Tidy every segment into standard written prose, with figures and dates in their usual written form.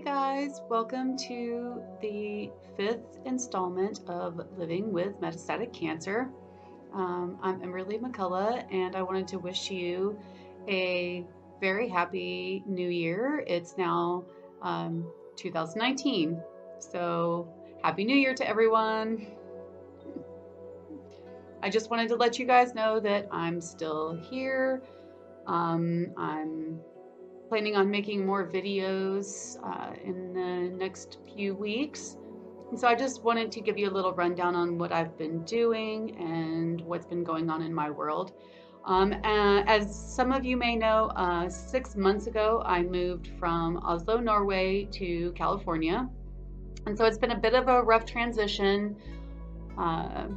guys, welcome to the fifth installment of Living with Metastatic Cancer. I'm Emmerly McCullough, and I wanted to wish you a very happy new year. It's now 2019, so happy new year to everyone. I just wanted to let you guys know that I'm still here. I'm planning on making more videos in the next few weeks. And so I just wanted to give you a little rundown on what I've been doing and what's been going on in my world. As some of you may know, 6 months ago, I moved from Oslo, Norway to California. And so it's been a bit of a rough transition. Uh,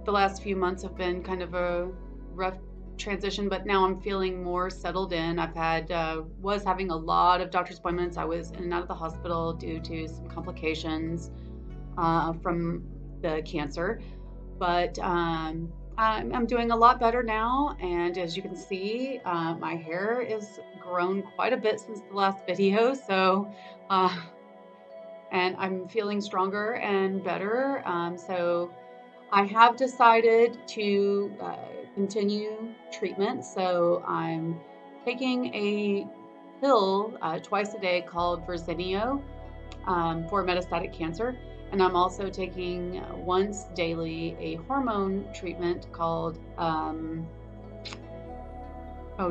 the last few months have been kind of a rough transition, but now I'm feeling more settled in. Was having a lot of doctor's appointments. I was in and out of the hospital due to some complications from the cancer, but I'm doing a lot better now. And as you can see, my hair is grown quite a bit since the last video. Uh, and I'm feeling stronger and better. So I have decided to continue treatment. So I'm taking a pill twice a day called Verzenio for metastatic cancer. And I'm also taking once daily a hormone treatment called, oh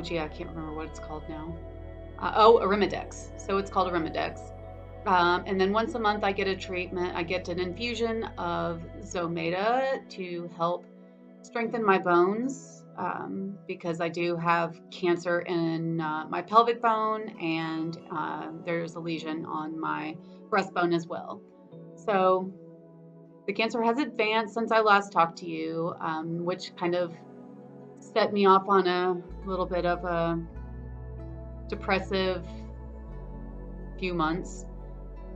gee, I can't remember what it's called now. Arimidex. So it's called Arimidex. And then once a month, I get a treatment. I get an infusion of Zometa to help strengthen my bones because I do have cancer in my pelvic bone, and there's a lesion on my breastbone as well. So the cancer has advanced since I last talked to you, which kind of set me off on a little bit of a depressive few months,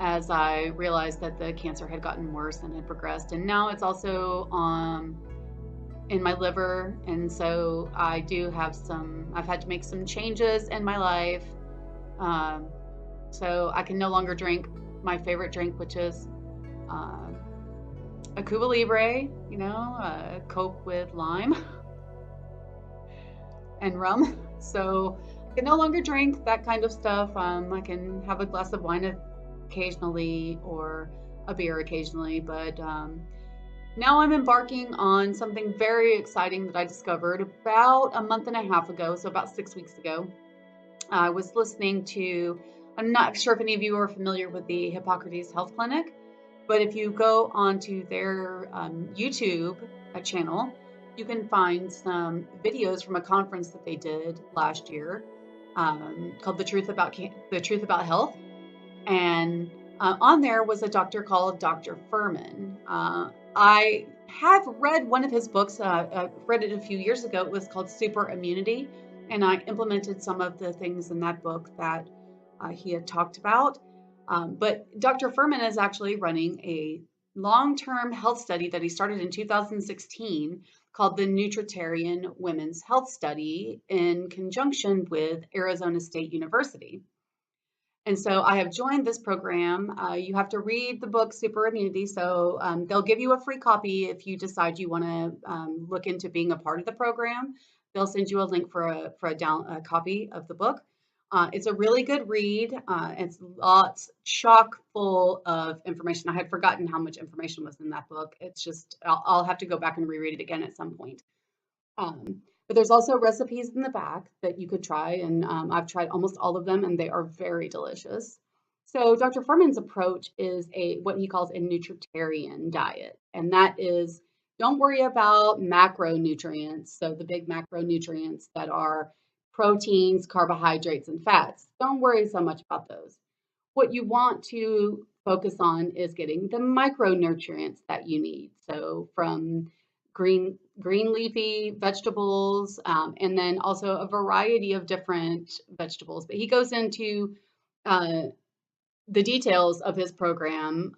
as I realized that the cancer had gotten worse and had progressed. And now it's also in my liver. And so I've had to make some changes in my life. So I can no longer drink my favorite drink, which is a Cuba Libre, Coke with lime and rum. So I can no longer drink that kind of stuff. I can have a glass of wine occasionally or a beer occasionally, but now I'm embarking on something very exciting that I discovered about a month and a half ago, so about 6 weeks ago. I was listening to, I'm not sure if any of you are familiar with the Hippocrates Health Clinic, but if you go onto their YouTube channel, you can find some videos from a conference that they did last year called The Truth About Health. And on there was a doctor called Dr. Furman. I have read one of his books. I read it a few years ago. It was called Super Immunity. And I implemented some of the things in that book that he had talked about. But Dr. Furman is actually running a long-term health study that he started in 2016 called the Nutritarian Women's Health Study in conjunction with Arizona State University. And so I have joined this program. You have to read the book Super Immunity. So they'll give you a free copy if you decide you want to look into being a part of the program. They'll send you a link for a copy of the book. It's a really good read. It's lots chock full of information. I had forgotten how much information was in that book. It's just, I'll have to go back and reread it again at some point. But there's also recipes in the back that you could try, and I've tried almost all of them, and they are very delicious. So Dr. Furman's approach is what he calls a nutritarian diet, and that is, don't worry about macronutrients, so the big macronutrients that are proteins, carbohydrates, and fats. Don't worry so much about those. What you want to focus on is getting the micronutrients that you need. So from green leafy vegetables, and then also a variety of different vegetables. But he goes into the details of his program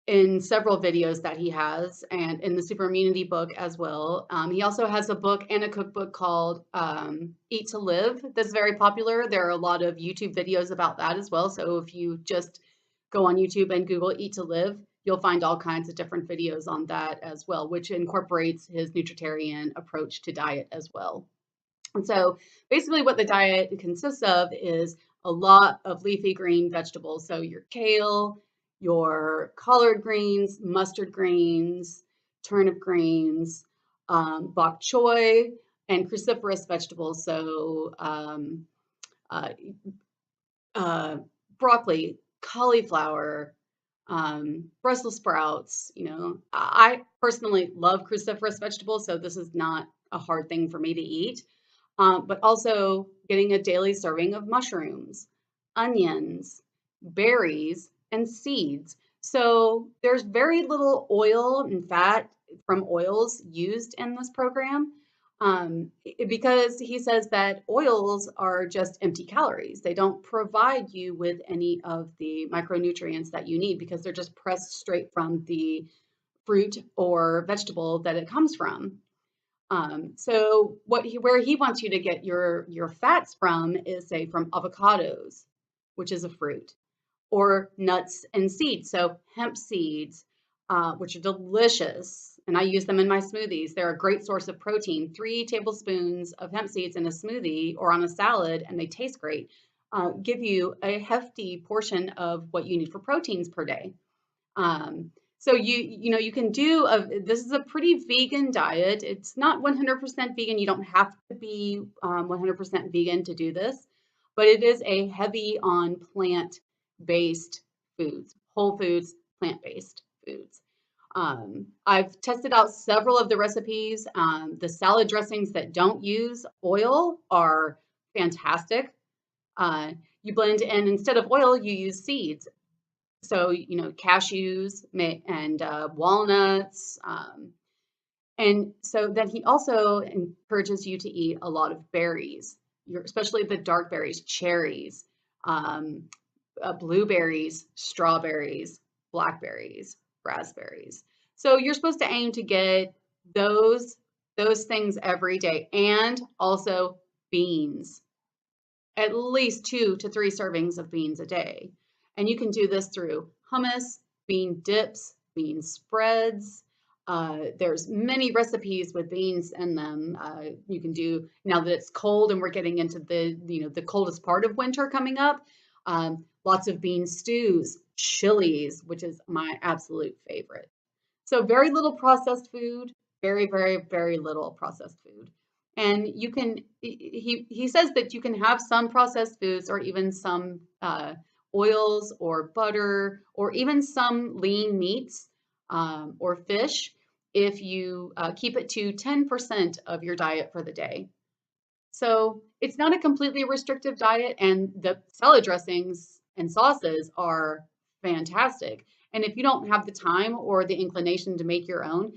in several videos that he has, and in the Super Immunity book as well. He also has a book and a cookbook called Eat to Live that's very popular. There are a lot of YouTube videos about that as well. So if you just go on YouTube and Google Eat to Live, you'll find all kinds of different videos on that as well, which incorporates his nutritarian approach to diet as well. And so basically what the diet consists of is a lot of leafy green vegetables. So your kale, your collard greens, mustard greens, turnip greens, bok choy, and cruciferous vegetables. So uh, uh, broccoli, cauliflower, Brussels sprouts. You know, I personally love cruciferous vegetables, so this is not a hard thing for me to eat. But also getting a daily serving of mushrooms, onions, berries, and seeds. So there's very little oil and fat from oils used in this program, because he says that oils are just empty calories. They don't provide you with any of the micronutrients that you need because they're just pressed straight from the fruit or vegetable that it comes from. So where he wants you to get your fats from is, say, from avocados, which is a fruit, or nuts and seeds. So hemp seeds, which are delicious, and I use them in my smoothies. They're a great source of protein. 3 tablespoons of hemp seeds in a smoothie or on a salad, and they taste great. Give you a hefty portion of what you need for proteins per day. Um, so you can do this is a pretty vegan diet. It's not 100% vegan. You don't have to be 100% vegan to do this, but it is a heavy on plant-based foods, whole foods, plant-based foods. I've tested out several of the recipes. The salad dressings that don't use oil are fantastic. Uh, you blend in, instead of oil, you use seeds. So, you know, cashews and walnuts. And so then he also encourages you to eat a lot of berries, especially the dark berries, cherries, um, blueberries, strawberries, blackberries, raspberries. So you're supposed to aim to get those those things every day, and also beans, at least 2 to 3 servings of beans a day. And you can do this through hummus, bean dips, bean spreads. There's many recipes with beans in them. You can do, now that it's cold and we're getting into the coldest part of winter coming up. Lots of bean stews, chilies, which is my absolute favorite. So very little processed food, very, very, very little processed food. And you can, he says that you can have some processed foods or even some oils or butter or even some lean meats or fish if you keep it to 10% of your diet for the day. So it's not a completely restrictive diet, and the salad dressings and sauces are fantastic. And if you don't have the time or the inclination to make your own,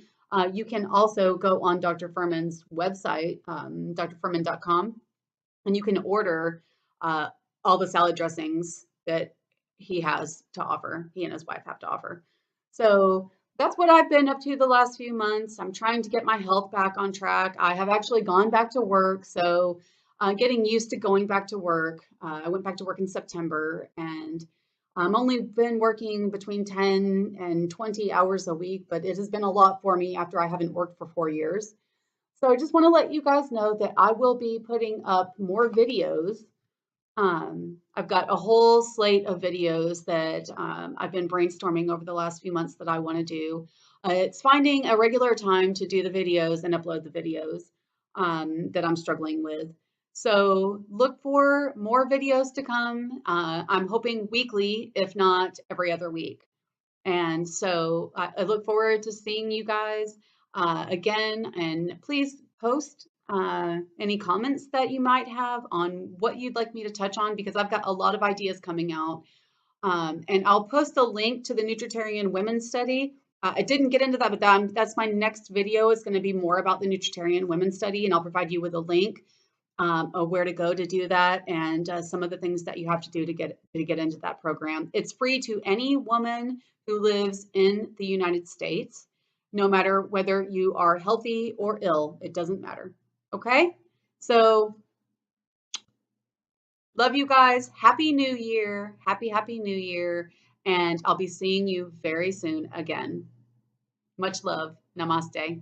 you can also go on Dr. Furman's website, drfurman.com, and you can order all the salad dressings that he has to offer, he and his wife have to offer. So that's what I've been up to the last few months. I'm trying to get my health back on track. I have actually gone back to work, so getting used to going back to work. I went back to work in September, and I've only been working between 10 and 20 hours a week, but it has been a lot for me after I haven't worked for 4 years. So I just want to let you guys know that I will be putting up more videos. I've got a whole slate of videos that I've been brainstorming over the last few months that I want to do. It's finding a regular time to do the videos and upload the videos that I'm struggling with. So look for more videos to come. I'm hoping weekly, if not every other week. And so I look forward to seeing you guys again. And please post any comments that you might have on what you'd like me to touch on, because I've got a lot of ideas coming out. And I'll post a link to the Nutritarian Women's Study. I didn't get into that, but that's my next video. Is going to be more about the Nutritarian Women's Study, and I'll provide you with a link. of where to go to do that, and some of the things that you have to do to get into that program. It's free to any woman who lives in the United States, no matter whether you are healthy or ill. It doesn't matter. Okay, so love you guys. Happy New Year. Happy New Year. And I'll be seeing you very soon again. Much love. Namaste.